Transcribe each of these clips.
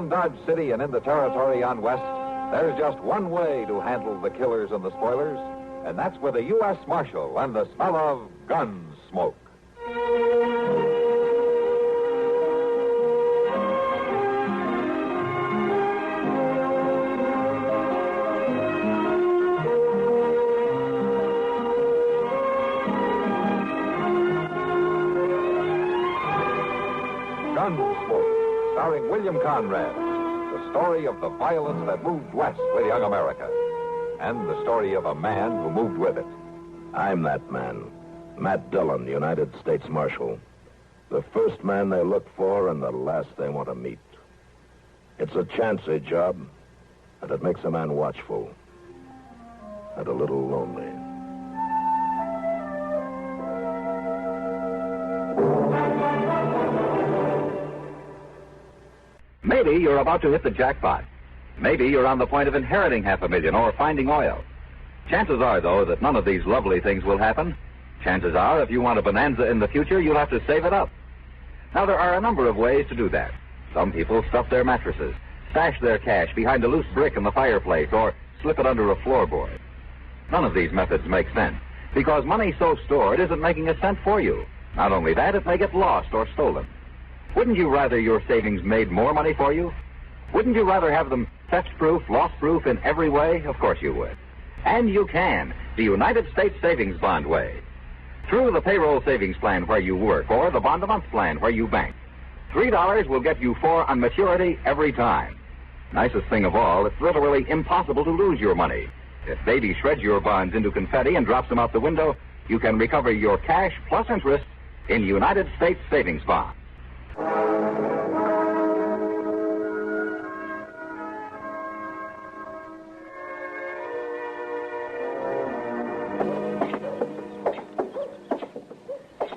around Dodge City and in the territory on West, there's just one way to handle the killers and the spoilers, and that's with a U.S. Marshal and the smell of Gunsmoke. Gunsmoke, starring William Conrad, the story of the violence that moved west with young America, and the story of a man who moved with it. I'm that man, Matt Dillon, United States Marshal. The first man they look for and the last they want to meet. It's a chancy job, and it makes a man watchful and a little lonely. Maybe you're about to hit the jackpot. Maybe you're on the point of inheriting $500,000 or finding oil. Chances are, though, that none of these lovely things will happen. Chances are, if you want a bonanza in the future, you'll have to save it up. Now, there are a number of ways to do that. Some people stuff their mattresses, stash their cash behind a loose brick in the fireplace, or slip it under a floorboard. None of these methods make sense, because money so stored isn't making a cent for you. Not only that, it may get lost or stolen. Wouldn't you rather your savings made more money for you? Wouldn't you rather have them theft-proof, loss-proof in every way? Of course you would. And you can, the United States Savings Bond way. Through the payroll savings plan where you work, or the bond-a-month plan where you bank. $3 will get you $4 on maturity every time. Nicest thing of all, it's literally impossible to lose your money. If baby shreds your bonds into confetti and drops them out the window, you can recover your cash plus interest in United States Savings Bonds.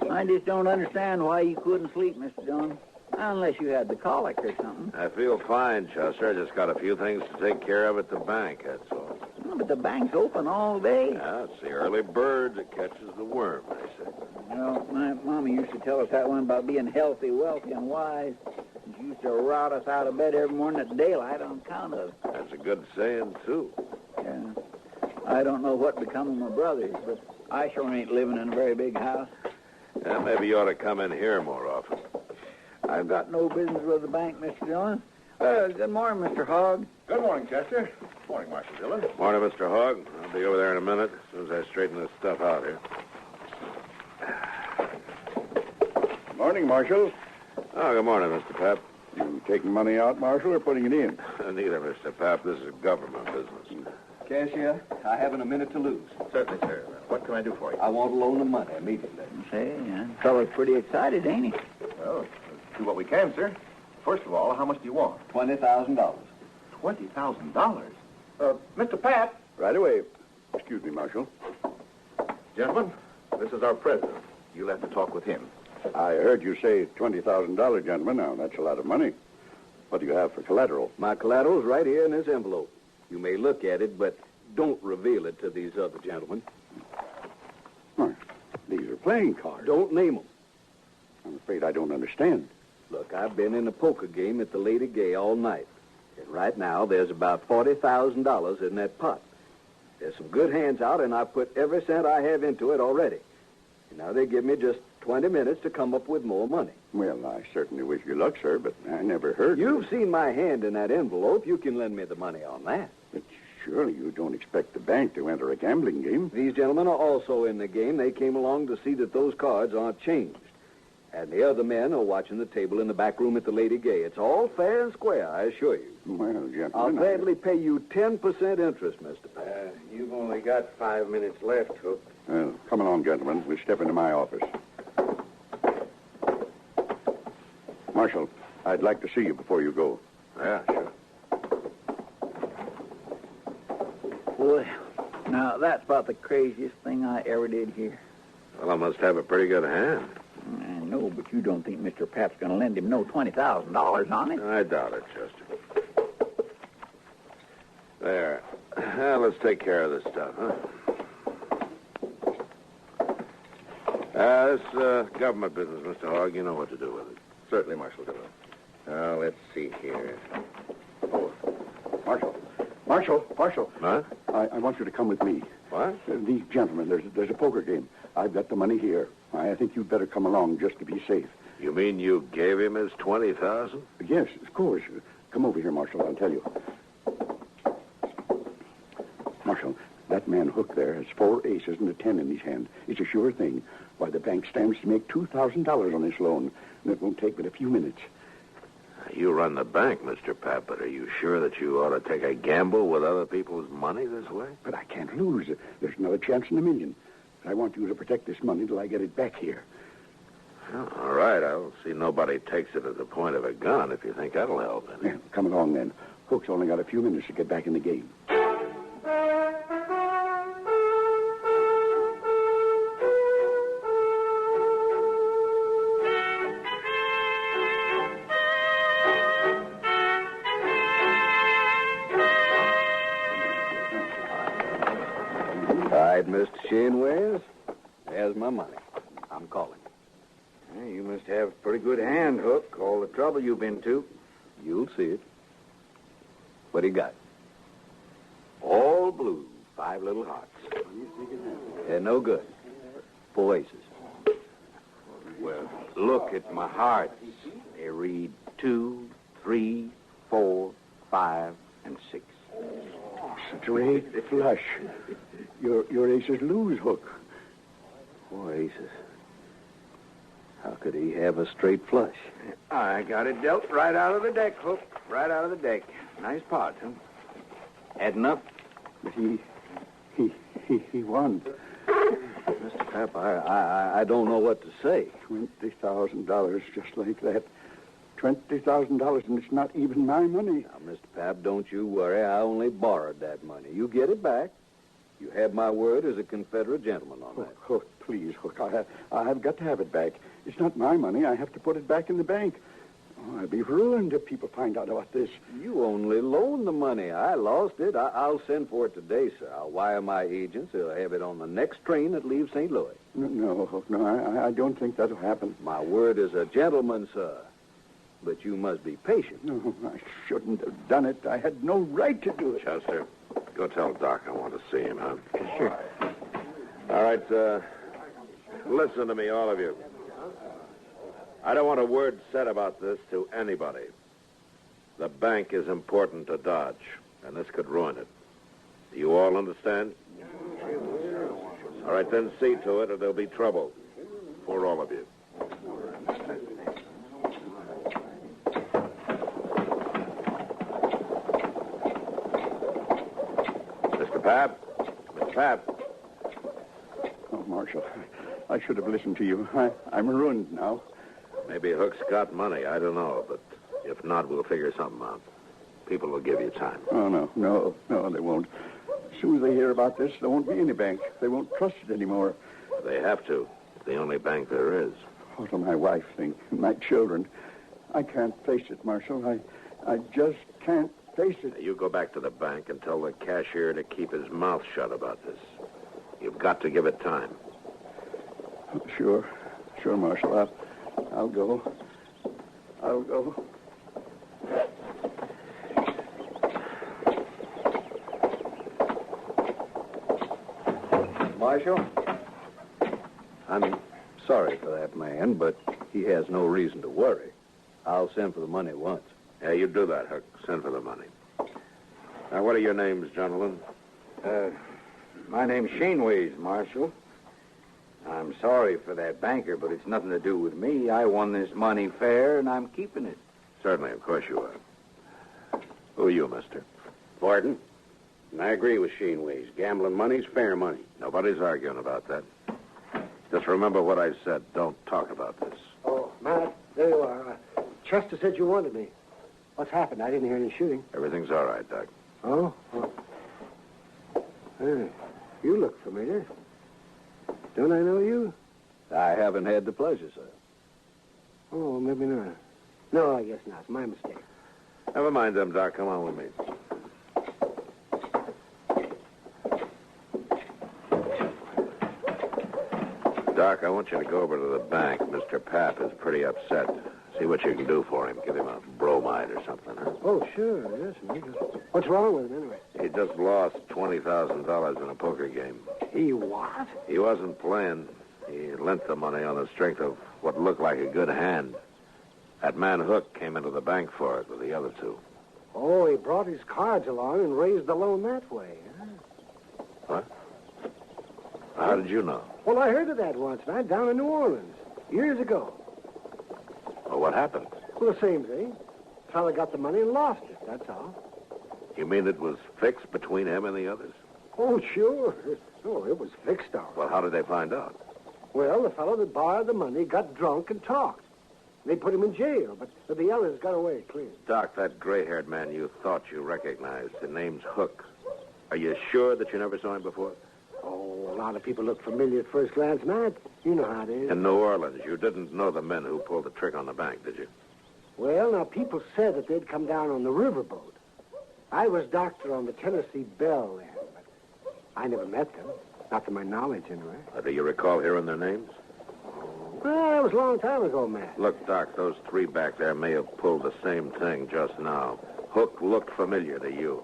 I just don't understand why you couldn't sleep, Mr. Dillon. Unless you had the colic or something. I feel fine, Chester. I just got a few things to take care of at the bank, that's all. Oh, but the bank's open all day. Yeah, it's the early bird that catches the worm, they say. You know, my mama used to tell us that one about being healthy, wealthy, and wise. She used to rout us out of bed every morning at daylight on account of it. That's a good saying, too. Yeah. I don't know what become of my brothers, but I sure ain't living in a very big house. Yeah, maybe you ought to come in here more often. I've got no business with the bank, Mr. Dillon. Good morning, Mr. Hogg. Good morning, Chester. Morning, Marshal Dillon. Morning, Mr. Hogg. I'll be over there in a minute, as soon as I straighten this stuff out here. Morning, Marshal. Oh, good morning, Mr. Pap. You taking money out, Marshal, or putting it in? Neither, Mr. Pap. This is government business. Cashier, I haven't a minute to lose. Certainly, sir. What can I do for you? I want a loan of money immediately. Say, fellow's pretty excited, ain't he? Well, let's do what we can, sir. First of all, how much do you want? $20,000. $20,000. Mr. Pat. Right away. Excuse me, Marshal. Gentlemen, this is our president. You'll have to talk with him. I heard you say $20,000, gentlemen. Now, that's a lot of money. What do you have for collateral? My collateral's right here in this envelope. You may look at it, but don't reveal it to these other gentlemen. Oh, these are playing cards. Don't name them. I'm afraid I don't understand. Look, I've been in a poker game at the Lady Gay all night. And right now, there's about $40,000 in that pot. There's some good hands out, and I've put every cent I have into it already. And now they give me just 20 minutes to come up with more money. Well, I certainly wish you luck, sir, but I never heard You've seen my hand in that envelope. You can lend me the money on that. But surely you don't expect the bank to enter a gambling game. These gentlemen are also in the game. They came along to see that those cards aren't changed. And the other men are watching the table in the back room at the Lady Gay. It's all fair and square, I assure you. Well, gentlemen... I'll gladly pay you 10% interest, Mr. Pat. You've only got 5 minutes left, Hook. Well, come along, gentlemen. We'll step into my office. Marshal, I'd like to see you before you go. Yeah, sure. Boy, now that's about the craziest thing I ever did hear. Well, I must have a pretty good hand. I know, but you don't think Mr. Pap's going to lend him no $20,000 on it? I doubt it, Chester. There. Well, let's take care of this stuff, huh? This government business, Mr. Hogg, you know what to do with it. Certainly, Marshal Dillon. Let's see here. Oh, Marshal. Huh? I want you to come with me. What? These gentlemen, there's a poker game. I've got the money here. I think you'd better come along just to be safe. You mean you gave him his 20,000? Yes, of course. Come over here, Marshal. I'll tell you. Marshal, that man Hook there has 4 aces and a 10 in his hand. It's a sure thing. Why, the bank stands to make $2,000 on this loan, and it won't take but a few minutes. You run the bank, Mr. Papp, but are you sure that you ought to take a gamble with other people's money this way? But I can't lose. There's another chance in a million. I want you to protect this money till I get it back here. Well, all right, I'll see nobody takes it at the point of a gun if you think that'll help. Yeah, come along, then. Hook's only got a few minutes to get back in the game. All right, Mr. Shinways. There's my money. I'm calling. Hey, you must have a pretty good hand, Hook, all the trouble you've been to. You'll see it. What do you got? All blue. 5 little hearts. They're no good. 4 aces. Well, look at my hearts. They read 2, 3, 4, 5, and 6. Straight flush. Your aces lose, Hook. 4 aces. How could he have a straight flush? I got it dealt right out of the deck, Hook. Right out of the deck. Nice pot, huh? Had enough? But he won. Mr. Papp, I don't know what to say. $20,000 just like that. $20,000, and it's not even my money. Now, Mr. Papp, don't you worry. I only borrowed that money. You get it back. You have my word as a Confederate gentleman on that. Hook, please, Hook. I've got to have it back. It's not my money. I have to put it back in the bank. Oh, I'll be ruined if people find out about this. You only loaned the money. I lost it. I'll send for it today, sir. I'll wire my agents. They'll have it on the next train that leaves St. Louis. No, Hook, no. I don't think that'll happen. My word as a gentleman, sir. But you must be patient. No, I shouldn't have done it. I had no right to do it. Chester, go tell Doc I want to see him, huh? Sure. All right, listen to me, all of you. I don't want a word said about this to anybody. The bank is important to Dodge, and this could ruin it. Do you all understand? All right, then see to it or there'll be trouble for all of you. Mr. Papp. Oh, Marshal, I should have listened to you. I'm ruined now. Maybe Hook's got money. I don't know. But if not, we'll figure something out. People will give you time. Oh, no, they won't. As soon as they hear about this, there won't be any bank. They won't trust it anymore. They have to. It's the only bank there is. What'll my wife think? My children. I can't face it, Marshal. I just can't face it. You go back to the bank and tell the cashier to keep his mouth shut about this. You've got to give it time. Sure, Marshal. I'll go. Marshal, I'm sorry for that man, but he has no reason to worry. I'll send for the money at once. Yeah, you do that, Hook. Send for the money. Now, what are your names, gentlemen? My name's Shaneways, Marshal. I'm sorry for that banker, but it's nothing to do with me. I won this money fair, and I'm keeping it. Certainly, of course you are. Who are you, mister? Borden. And I agree with Shaneways. Gambling money's fair money. Nobody's arguing about that. Just remember what I said. Don't talk about this. Oh, Matt, there you are. Chester said you wanted me. What's happened? I didn't hear any shooting. Everything's all right, Doc. Oh? Hey, you look familiar. Don't I know you? I haven't had the pleasure, sir. Oh, maybe not. No, I guess not. It's my mistake. Never mind them, Doc. Come on with me. Doc, I want you to go over to the bank. Mr. Papp is pretty upset. See what you can do for him. Give him a tonight or something, huh? Oh, sure, yes, Mick. What's wrong with him, anyway? He just lost $20,000 in a poker game. He what? He wasn't playing. He lent the money on the strength of what looked like a good hand. That man Hook came into the bank for it with the other two. Oh, he brought his cards along and raised the loan that way, huh? What? How did you know? Well, I heard of that once, man, down in New Orleans, years ago. Well, what happened? Well, the same thing. Fella got the money and lost it, that's all. You mean it was fixed between him and the others? Oh, sure. Oh, it was fixed all right. Well, how did they find out? Well, the fellow that borrowed the money got drunk and talked. They put him in jail, but the others got away clean. Doc, that gray-haired man you thought you recognized, the name's Hook. Are you sure that you never saw him before? Oh, a lot of people look familiar at first glance, Matt. You know how it is. In New Orleans, you didn't know the men who pulled the trick on the bank, did you? Well, now, people said that they'd come down on the riverboat. I was doctor on the Tennessee Belle then, but I never met them. Not to my knowledge, anyway. Do you recall hearing their names? Well, that was a long time ago, Matt. Look, Doc, those three back there may have pulled the same thing just now. Hook looked familiar to you.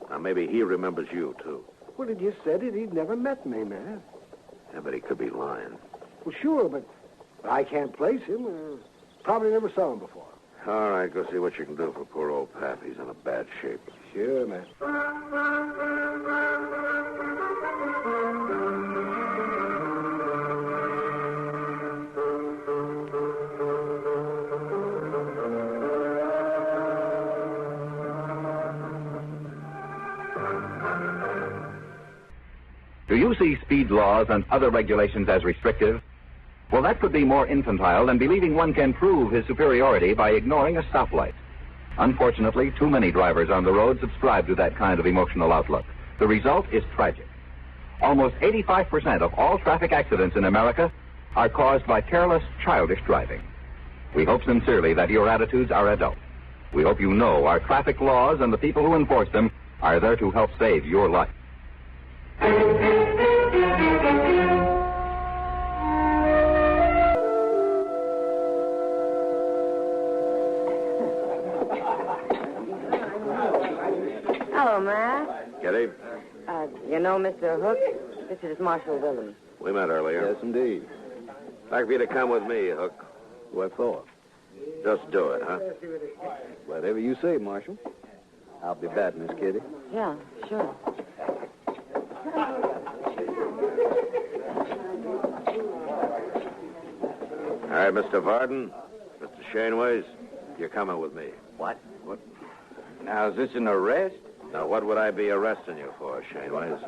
Now, maybe he remembers you, too. Well, he just said it. He'd never met me, Matt. Yeah, but he could be lying. Well, sure, but I can't place him. Probably never saw him before. All right, go see what you can do for poor old Pap. He's in a bad shape. Sure, Matt. Do you see speed laws and other regulations as restrictive? Well, that could be more infantile than believing one can prove his superiority by ignoring a stoplight. Unfortunately, too many drivers on the road subscribe to that kind of emotional outlook. The result is tragic. Almost 85% of all traffic accidents in America are caused by careless, childish driving. We hope sincerely that your attitudes are adult. We hope you know our traffic laws and the people who enforce them are there to help save your life. Hello, Matt. Kitty, You know Mr. Hook? This is Marshal Dillon. we met earlier. Yes, indeed. Like for you to come with me, Hook. What for? Just do it, huh? Whatever you say, Marshal. I'll be back, Miss Kitty. Yeah, sure. All right, Mr. Varden, Mr. Shaneways, you're coming with me. What? Now, is this an arrest? Now, what would I be arresting you for, Shaneways?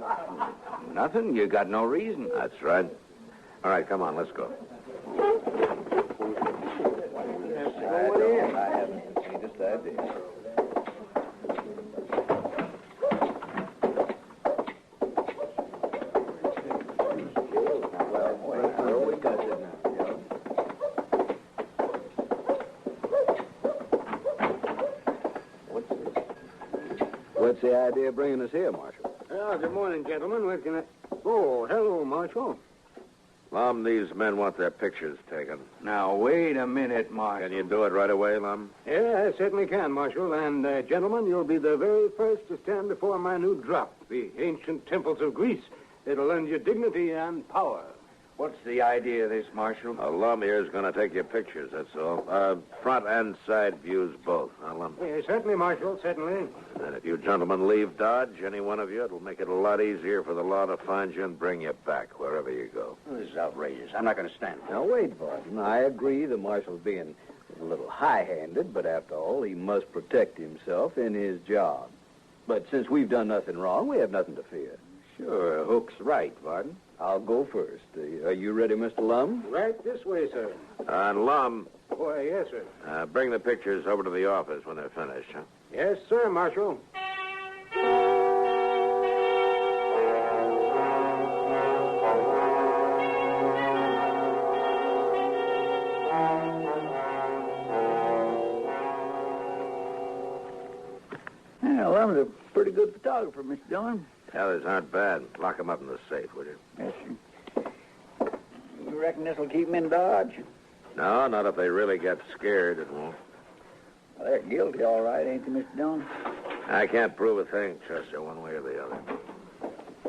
Nothing. You got no reason. That's right. All right, come on, let's go. I haven't the slightest idea. Well, we got it now, Joe. What's the idea of bringing us here, Marshal? Oh, good morning, gentlemen. What can I... Oh, hello, Marshal. Lum, these men want their pictures taken. Now, wait a minute, Marshal. Can you do it right away, Lum? Yeah, I certainly can, Marshal. And, gentlemen, you'll be the very first to stand before my new drop, the ancient temples of Greece. It'll lend you dignity and power. What's the idea of this, Marshal? Lum here is going to take your pictures, that's all. Front and side views both, huh, Lum? Yeah, certainly, Marshal, certainly. And if you gentlemen leave Dodge, any one of you, it'll make it a lot easier for the law to find you and bring you back wherever you go. This is outrageous. I'm not going to stand it. Now, wait, Varden. I agree the Marshal's being a little high-handed, but after all, he must protect himself in his job. But since we've done nothing wrong, we have nothing to fear. Sure, Hook's right, Varden. I'll go first. Are you ready, Mr. Lum? Right this way, sir. And Lum, Why, yes, sir. bring the pictures over to the office when they're finished, huh? Yes, sir, Marshal. Yeah, well, I'm a pretty good photographer, Mr. Dillon. The others aren't bad. Lock them up in the safe, will you? Yes, sir. You reckon this'll keep them in Dodge? No, not if they really get scared, it won't. Well, they're guilty, all right, ain't they, Mr. Dillon? I can't prove a thing, Chester, one way or the other.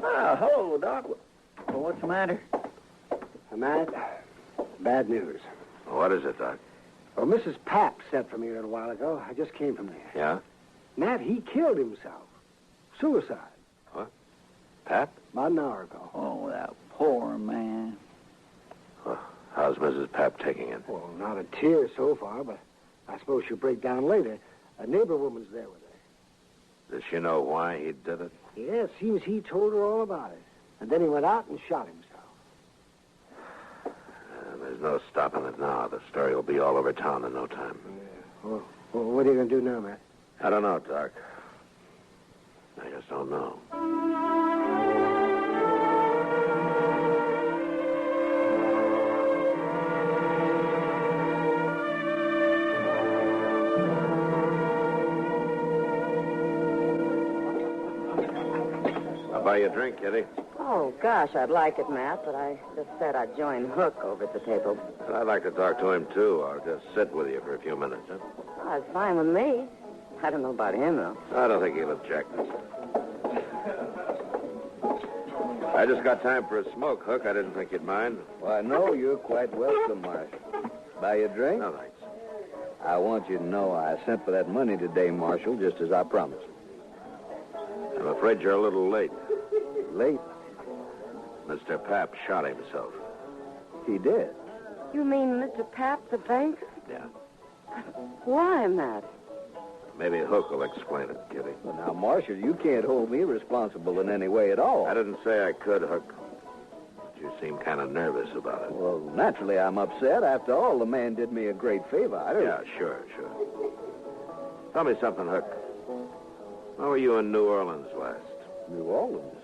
Ah, hello, Doc. Well, what's the matter? Matt, bad news. What is it, Doc? Well, Mrs. Papp sent for me a little while ago. I just came from there. Yeah? Matt, he killed himself. Suicide. What? Pap? About an hour ago. Oh, that poor man. Well, how's Mrs. Papp taking it? Well, not a tear so far, but I suppose she'll break down later. A neighbor woman's there with her. Does she know why he did it? Yeah, it seems he told her all about it. And then he went out and shot himself. There's no stopping it now. The story will be all over town in no time. Yeah. Well, what are you going to do now, Matt? I don't know, Doc. I just don't know. I'll buy you a drink, Kitty. Oh, gosh, I'd like it, Matt, but I just said I'd join Hook over at the table. And I'd like to talk to him, too. I'll just sit with you for a few minutes, huh? Oh, it's fine with me. I don't know about him, though. I don't think he'll object. I just got time for a smoke, Hook. I didn't think you'd mind. Why, no, you're quite welcome, Marshal. Buy you a drink? No, thanks. I want you to know I sent for that money today, Marshal, just as I promised. I'm afraid you're a little late. Late? Mr. Papp shot himself. He did. You mean Mr. Papp, the banker? Yeah. Why, Matt? Maybe Hook will explain it, Kitty. Well, now, Marshal, you can't hold me responsible in any way at all. I didn't say I could, Hook. But you seem kind of nervous about it. Well, naturally, I'm upset. After all, the man did me a great favor. I don't... Yeah, sure. Tell me something, Hook. How were you in New Orleans last? New Orleans?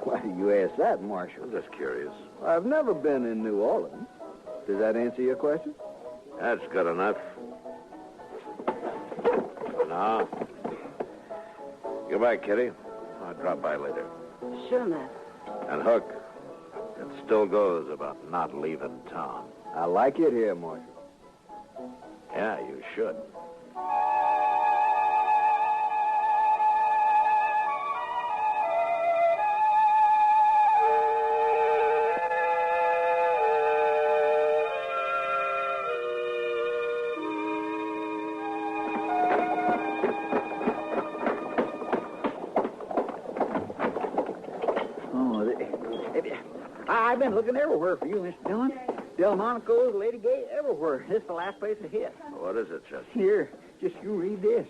Why do you ask that, Marshal? I'm just curious. I've never been in New Orleans. Does that answer your question? That's good enough. Now, goodbye, Kitty. I'll drop by later. Sure, Matt. And Hook, it still goes about not leaving town. I like it here, Marshal. Yeah, you should. I've been looking everywhere for you, Mr. Dillon. Delmonico's, Lady Gay, everywhere. This is the last place I hit. What is it, Chester? Here, just you read this.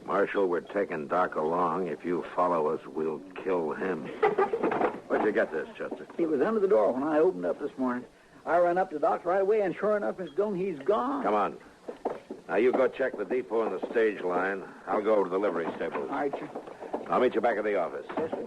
Marshal, we're taking Doc along. If you follow us, we'll kill him. Where'd you get this, Chester? It was under the door when I opened up this morning. I ran up to Doc's right away, and sure enough, Mr. Dillon, he's gone. Come on. Now, you go check the depot and the stage line. I'll go over to the livery stables. All right, sir. I'll meet you back at the office. Yes, sir.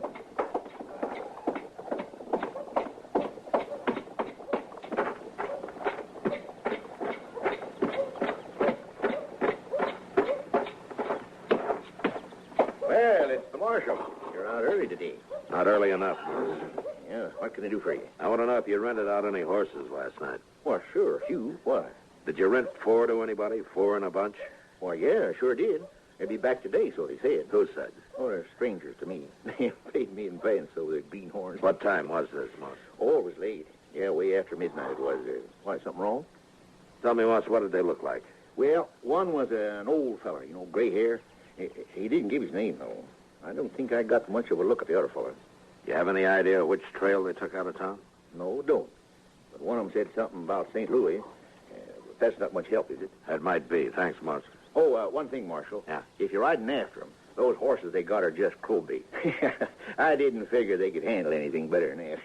Well, it's the marshal. You're out early today. Not early enough. Yeah, what can I do for you? I want to know if you rented out any horses last night. Well, sure, a few. Why? Did you rent 4 to anybody? 4 in a bunch? Why, yeah, I sure did. They'll be back today, so they said. Who said? Oh, they're strangers to me. They paid me in advance over their greenhorns. What time was this, Moss? Oh, it was late. Yeah, way after midnight it was. Why, something wrong? Tell me, Moss, what did they look like? Well, one was an old fella, gray hair. He didn't give his name, though. I don't think I got much of a look at the other fella. You have any idea which trail they took out of town? No, don't. But one of them said something about St. Louis. That's not much help, is it? That might be. Thanks, Moss. Oh, one thing, Marshal. Yeah? If you're riding after them, those horses they got are just crow bait. I didn't figure they could handle anything better than that.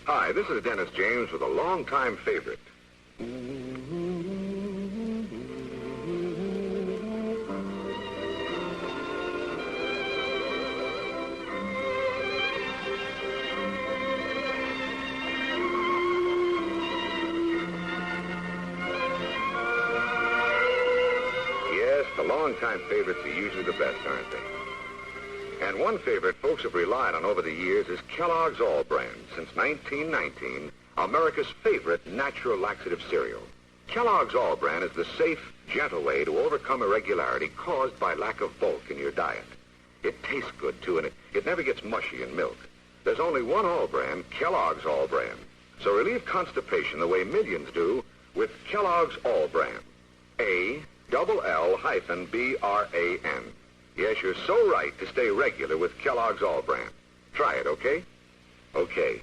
Hi, this is Dennis James with a longtime favorite. longtime favorites are usually the best, aren't they? And one favorite folks have relied on over the years is Kellogg's All Brand. Since 1919, America's favorite natural laxative cereal. Kellogg's All Brand is the safe, gentle way to overcome irregularity caused by lack of bulk in your diet. It tastes good, too, and it never gets mushy in milk. There's only one All Brand, Kellogg's All Brand. So relieve constipation the way millions do with Kellogg's All Brand. ALL-BRAN. Yes, you're so right to stay regular with Kellogg's All Brand. Try it, okay? Okay.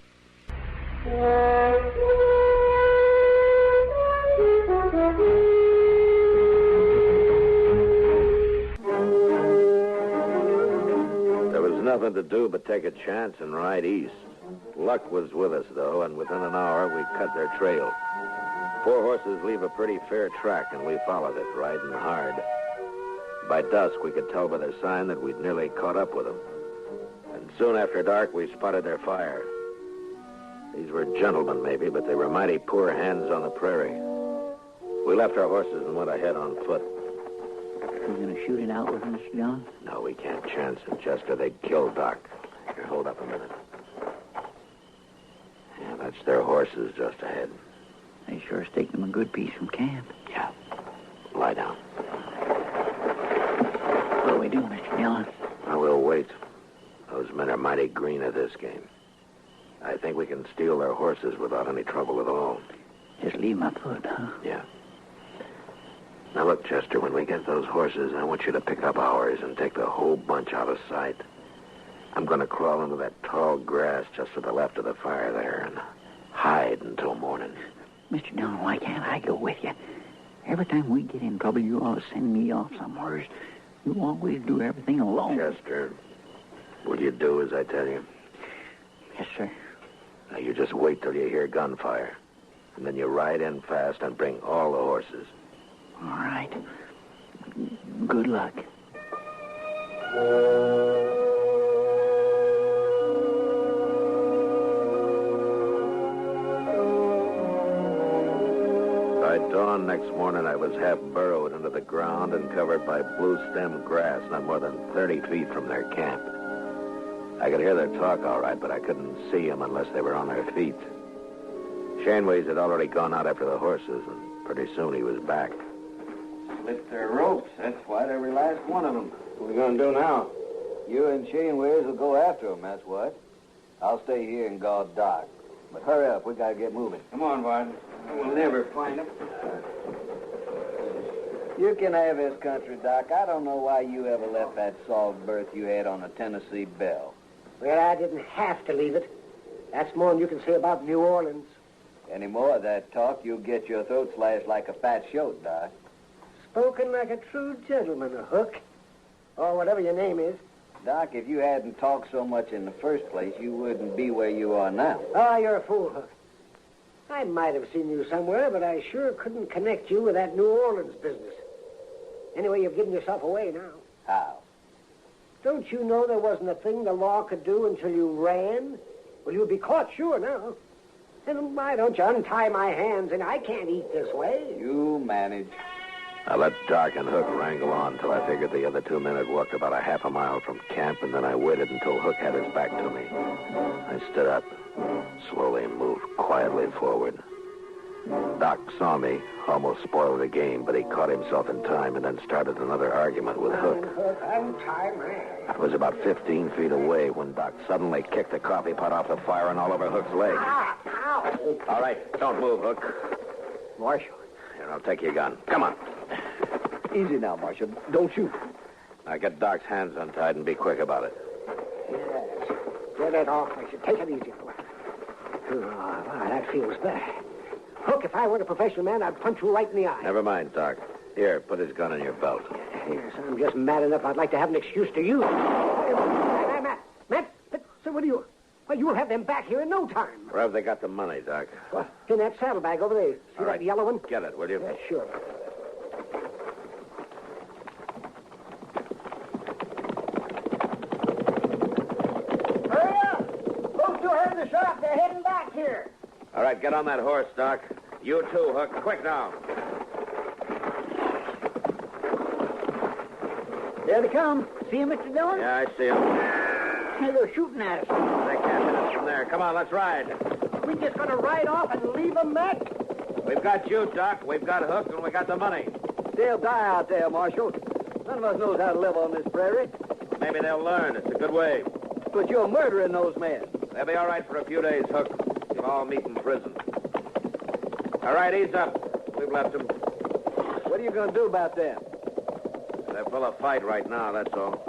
There was nothing to do but take a chance and ride east. Luck was with us, though, and within an hour, we cut their trail. 4 horses leave a pretty fair track, and we followed it, riding hard. By dusk, we could tell by their sign that we'd nearly caught up with them. And soon after dark, we spotted their fire. These were gentlemen, maybe, but they were mighty poor hands on the prairie. We left our horses and went ahead on foot. You going to shoot it out with them, Mr. Dillon? No, we can't chance it, Chester. They'd kill Doc. Here, hold up a minute. Yeah, that's their horses just ahead. They sure stake them a good piece from camp. Yeah. Lie down. What do we do, Mr. Dillon? We'll wait. Those men are mighty green at this game. I think we can steal their horses without any trouble at all. Just leave my foot, huh? Yeah. Now, look, Chester, when we get those horses, I want you to pick up ours and take the whole bunch out of sight. I'm going to crawl into that tall grass just to the left of the fire there and hide until morning. Mr. Dillon, why can't I go with you? Every time we get in trouble, you always send me off somewhere. You always do everything alone. Chester, will you do as I tell you? Yes, sir. Now, you just wait till you hear gunfire. And then you ride in fast and bring all the horses. All right. Good luck. By dawn next morning, I was half burrowed into the ground and covered by blue-stem grass not more than 30 feet from their camp. I could hear their talk all right, but I couldn't see them unless they were on their feet. Shaneways had already gone out after the horses, and pretty soon he was back. Slipped their ropes. That's what, every last one of them. What are we going to do now? You and Shaneways will go after them, that's what. I'll stay here and guard Doc. But hurry up, we got to get moving. Come on, Varden. We'll never find them. You can have this country, Doc. I don't know why you ever left that soft berth you had on the Tennessee Belle. Well, I didn't have to leave it. That's more than you can say about New Orleans. Any more of that talk, you'll get your throat slashed like a fat shoat, Doc. Spoken like a true gentleman, a Hook. Or whatever your name is. Doc, if you hadn't talked so much in the first place, you wouldn't be where you are now. Ah, you're a fool, Hook. I might have seen you somewhere, but I sure couldn't connect you with that New Orleans business. Anyway, you've given yourself away now. How? Don't you know there wasn't a thing the law could do until you ran? Well, you'd be caught sure now. And why don't you untie my hands, and I can't eat this way. You manage. I let Doc and Hook wrangle on till I figured the other 2 men had walked about a half a mile from camp, and then I waited until Hook had his back to me. I stood up, slowly moved quietly forward. Doc saw me, almost spoiled the game, but he caught himself in time and then started another argument with Hook. Hook, untie my hands. I was about 15 feet away when Doc suddenly kicked the coffee pot off the fire and all over Hook's leg. Ah, ow. All right, don't move, Hook. Marshal. Here, I'll take your gun. Come on. Easy now, Marshal. Don't shoot. Now get Doc's hands untied and be quick about it. Yes. Get it off. I should take it easy. Oh, that feels better. Hook, if I were a professional man, I'd punch you right in the eye. Never mind, Doc. Here, put his gun in your belt. Yes, I'm just mad enough I'd like to have an excuse to use. Matt, so what do you... Well, you'll have them back here in no time. Where have they got the money, Doc? Well, in that saddlebag over there. See All that right. yellow one? Get it, will you? Yeah, sure. Hurry up! Those two heard the shot. They're heading back here. All right, get on that horse, Doc. You too, Hook. Quick now. There they come. See him, Mr. Dillon? Yeah, I see him. Hey, they're shooting at us. They can't hit us from there. Come on, let's ride. We just gonna ride off and leave them, Matt? We've got you, Doc. We've got Hook, and we got the money. They'll die out there, Marshal. None of us knows how to live on this prairie. Maybe they'll learn. It's a good way. But you're murdering those men. They'll be all right for a few days, Hook. We'll all meet in prison. All right, ease up. We've left them. What are you going to do about them? They're full of fight right now, that's all.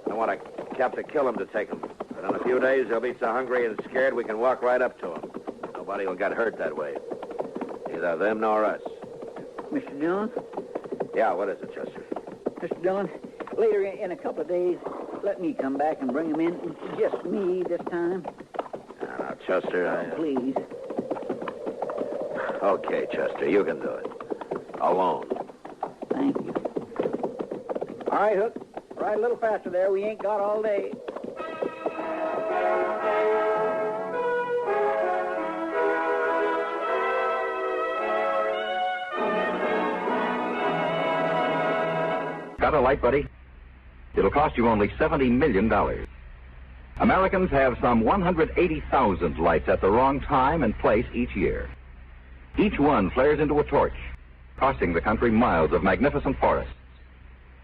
I want a cap to kill them to take them. But in a few days, they'll be so hungry and scared we can walk right up to them. Nobody will get hurt that way. Neither them nor us. Mr. Dillon? Yeah, what is it, Chester? Mr. Dillon, later in a couple of days, let me come back and bring them in. Just me this time. Now, Chester, Please. Okay, Chester, you can do it. Alone. Thank you. All right, Hook. Ride a little faster there. We ain't got all day. Got a light, buddy? It'll cost you only $70 million. Americans have some 180,000 lights at the wrong time and place each year. Each one flares into a torch, costing the country miles of magnificent forests.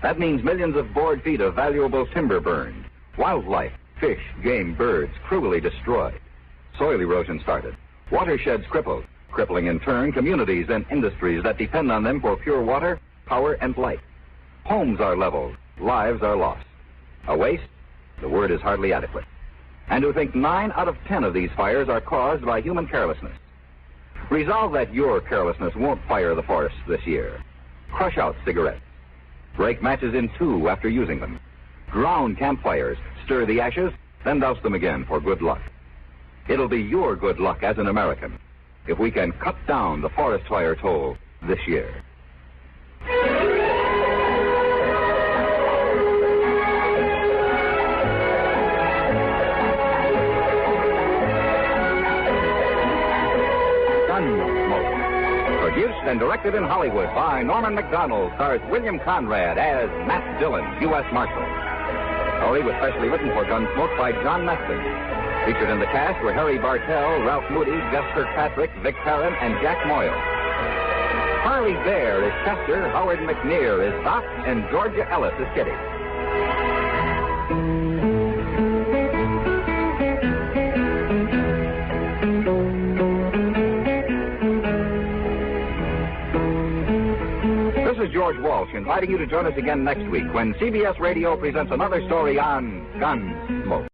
That means millions of board feet of valuable timber burned, wildlife, fish, game, birds cruelly destroyed, soil erosion started, watersheds crippled, crippling in turn communities and industries that depend on them for pure water, power, and light. Homes are leveled, lives are lost. A waste? The word is hardly adequate. And to think 9 out of 10 of these fires are caused by human carelessness. Resolve that your carelessness won't fire the forests this year. Crush out cigarettes. Break matches in 2 after using them. Drown campfires, stir the ashes, then douse them again for good luck. It'll be your good luck as an American if we can cut down the forest fire toll this year. Gunsmoke. Produced and directed in Hollywood by Norman Macdonald, stars William Conrad as Matt Dillon, U.S. Marshal. Story was specially written for Gunsmoke by John Meston. Featured in the cast were Harry Bartell, Ralph Moody, Gus Kirkpatrick, Vic Perrin, and Jack Moyle. Harley Bear is Chester, Howard McNear is Doc, and Georgia Ellis is Kitty. This is George Walsh inviting you to join us again next week when CBS Radio presents another story on Gunsmoke.